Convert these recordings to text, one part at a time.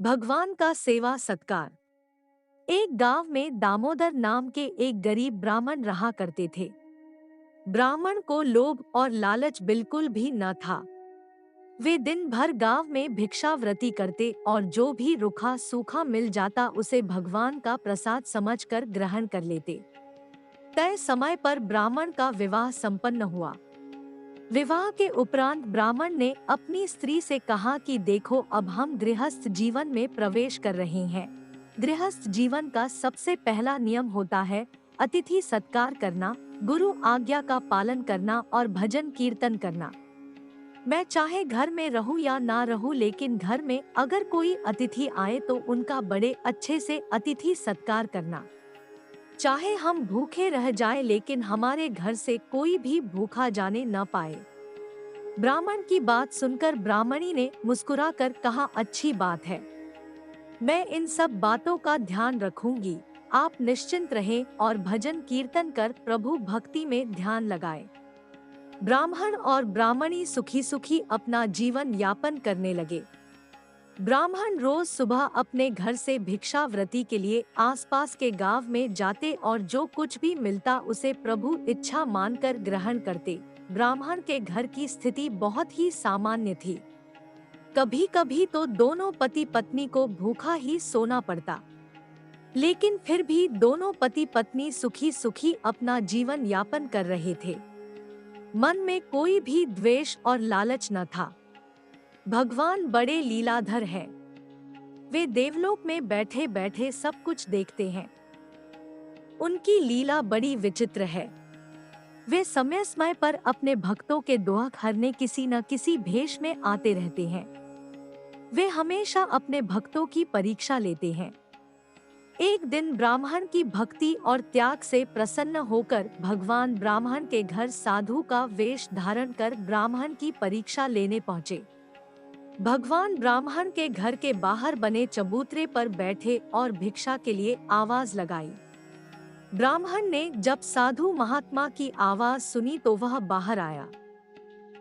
भगवान का सेवा सत्कार। एक गांव में दामोदर नाम के एक गरीब ब्राह्मण रहा करते थे। ब्राह्मण को लोभ और लालच बिल्कुल भी न था। वे दिन भर गांव में भिक्षावृत्ति करते और जो भी रूखा सूखा मिल जाता उसे भगवान का प्रसाद समझकर ग्रहण कर लेते। तय समय पर ब्राह्मण का विवाह संपन्न हुआ। विवाह के उपरांत ब्राह्मण ने अपनी स्त्री से कहा कि देखो, अब हम गृहस्थ जीवन में प्रवेश कर रहे हैं। गृहस्थ जीवन का सबसे पहला नियम होता है अतिथि सत्कार करना, गुरु आज्ञा का पालन करना और भजन कीर्तन करना। मैं चाहे घर में रहूं या ना रहूं, लेकिन घर में अगर कोई अतिथि आए तो उनका बड़े अच्छे से अतिथि सत्कार करना। चाहे हम भूखे रह जाएं, लेकिन हमारे घर से कोई भी भूखा जाने न पाए। ब्राह्मण की बात सुनकर ब्राह्मणी ने मुस्कुराकर कहा, अच्छी बात है, मैं इन सब बातों का ध्यान रखूंगी। आप निश्चिंत रहें और भजन कीर्तन कर प्रभु भक्ति में ध्यान लगाएं। ब्राह्मण और ब्राह्मणी सुखी सुखी अपना जीवन यापन करने लगे। ब्राह्मण रोज सुबह अपने घर से भिक्षावृत्ति के लिए आसपास के गांव में जाते और जो कुछ भी मिलता उसे प्रभु इच्छा मानकर ग्रहण करते। ब्राह्मण के घर की स्थिति बहुत ही सामान्य थी। कभी कभी तो दोनों पति पत्नी को भूखा ही सोना पड़ता, लेकिन फिर भी दोनों पति पत्नी सुखी सुखी अपना जीवन यापन कर रहे थे। मन में कोई भी द्वेष और लालच न था। भगवान बड़े लीलाधर हैं। वे देवलोक में बैठे बैठे सब कुछ देखते हैं। उनकी लीला बड़ी विचित्र है। वे समय समय पर अपने भक्तों के दुख हरने किसी न किसी भेष में आते रहते हैं। वे हमेशा अपने भक्तों की परीक्षा लेते हैं। एक दिन ब्राह्मण की भक्ति और त्याग से प्रसन्न होकर भगवान ब्राह्मण के घर साधु का वेश धारण कर ब्राह्मण की परीक्षा लेने पहुँचे। भगवान ब्राह्मण के घर के बाहर बने चबूतरे पर बैठे और भिक्षा के लिए आवाज लगाई। ब्राह्मण ने जब साधु महात्मा की आवाज सुनी तो वह बाहर आया।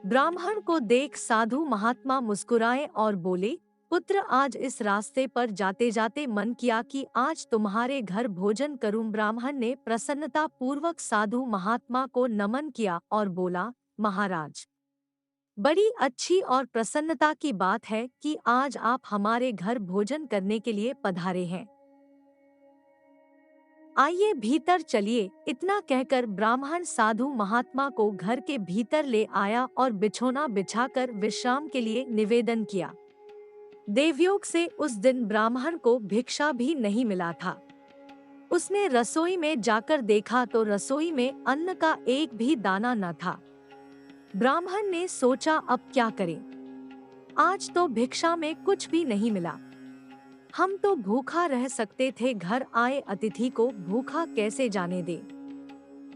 ब्राह्मण को देख साधु महात्मा मुस्कुराए और बोले, पुत्र, आज इस रास्ते पर जाते जाते मन किया कि आज तुम्हारे घर भोजन करूं। ब्राह्मण ने प्रसन्नता पूर्वक साधु महात्मा को नमन किया और बोला, महाराज, बड़ी अच्छी और प्रसन्नता की बात है कि आज आप हमारे घर भोजन करने के लिए पधारे हैं। आइए भीतर चलिए। इतना कहकर ब्राह्मण साधु महात्मा को घर के भीतर ले आया और बिछोना बिछाकर विश्राम के लिए निवेदन किया। देवयोग से उस दिन ब्राह्मण को भिक्षा भी नहीं मिला था। उसने रसोई में जाकर देखा तो रसोई में अन्न का एक भी दाना न था। ब्राह्मण ने सोचा, अब क्या करें? आज तो भिक्षा में कुछ भी नहीं मिला। हम तो भूखा रह सकते थे, घर आए अतिथि को भूखा कैसे जाने दे?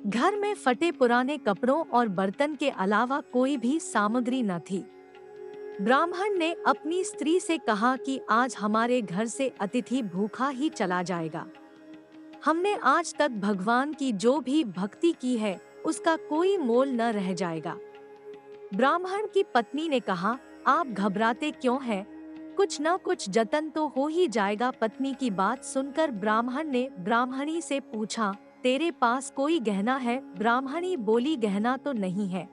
घर में फटे पुराने कपड़ों और बर्तन के अलावा कोई भी सामग्री न थी। ब्राह्मण ने अपनी स्त्री से कहा कि आज हमारे घर से अतिथि भूखा ही चला जाएगा। हमने आज तक भगवान की जो भी भक्ति की है उसका कोई मोल न रह जाएगा। ब्राह्मण की पत्नी ने कहा, आप घबराते क्यों हैं? कुछ न कुछ जतन तो हो ही जाएगा। पत्नी की बात सुनकर ब्राह्मण ने ब्राह्मणी से पूछा, तेरे पास कोई गहना है? ब्राह्मणी बोली, गहना तो नहीं है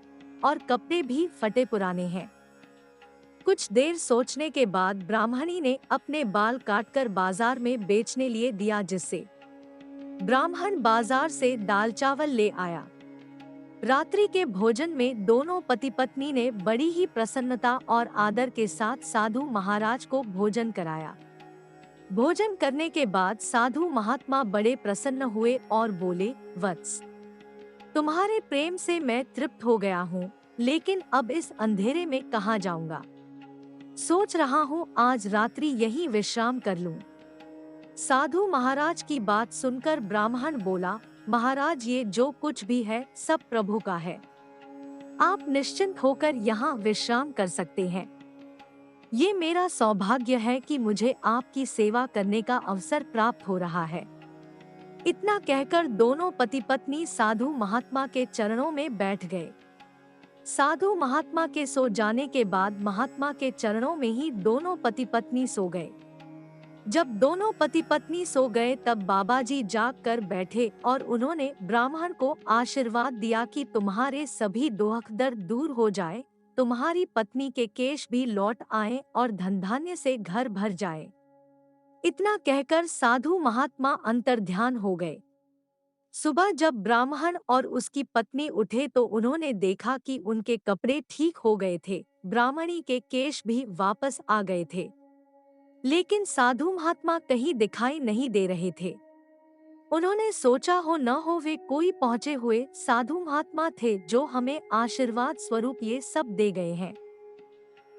और कपड़े भी फटे पुराने हैं। कुछ देर सोचने के बाद ब्राह्मणी ने अपने बाल काटकर बाजार में बेचने लिए दिया, जिससे ब्राह्मण बाजार से दाल चावल ले आया। रात्रि के भोजन में दोनों पति पत्नी ने बड़ी ही प्रसन्नता और आदर के साथ साधु महाराज को भोजन कराया। भोजन करने के बाद साधु महात्मा बड़े प्रसन्न हुए और बोले, वत्स, तुम्हारे प्रेम से मैं तृप्त हो गया हूँ, लेकिन अब इस अंधेरे में कहाँ जाऊंगा? सोच रहा हूँ आज रात्रि यहीं विश्राम कर लूं। साधु महाराज की बात सुनकर ब्राह्मण बोला, महाराज, ये जो कुछ भी है सब प्रभु का है। आप निश्चिंत होकर यहाँ विश्राम कर सकते हैं। ये मेरा सौभाग्य है कि मुझे आपकी सेवा करने का अवसर प्राप्त हो रहा है। इतना कहकर दोनों पति पत्नी साधु महात्मा के चरणों में बैठ गए। साधु महात्मा के सो जाने के बाद महात्मा के चरणों में ही दोनों पति पत्नी सो गए। जब दोनों पति पत्नी सो गए तब बाबा जी जाग कर बैठे और उन्होंने ब्राह्मण को आशीर्वाद दिया कि तुम्हारे सभी दुख दर्द दूर हो जाए, तुम्हारी पत्नी के केश भी लौट आए और धन धान्य से घर भर जाए। इतना कहकर साधु महात्मा अंतर्ध्यान हो गए। सुबह जब ब्राह्मण और उसकी पत्नी उठे तो उन्होंने देखा कि उनके कपड़े ठीक हो गए थे, ब्राह्मणी के केश भी वापस आ गए थे, लेकिन साधु महात्मा कहीं दिखाई नहीं दे रहे थे। उन्होंने सोचा हो न हो वे कोई पहुंचे हुए साधु महात्मा थे जो हमें आशीर्वाद स्वरूप ये सब दे गए हैं।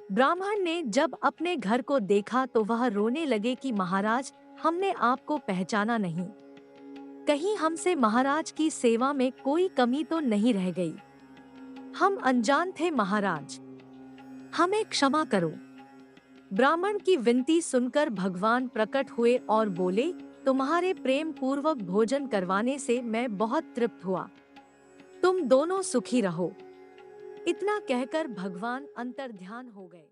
ब्राह्मण ने जब अपने घर को देखा तो वह रोने लगे कि महाराज, हमने आपको पहचाना नहीं, कहीं हमसे महाराज की सेवा में कोई कमी तो नहीं रह गई। हम अनजान थे महाराज, हमें क्षमा करो। ब्राह्मण की विनती सुनकर भगवान प्रकट हुए और बोले, तुम्हारे प्रेम पूर्वक भोजन करवाने से मैं बहुत तृप्त हुआ, तुम दोनों सुखी रहो। इतना कहकर भगवान अंतर्ध्यान हो गए।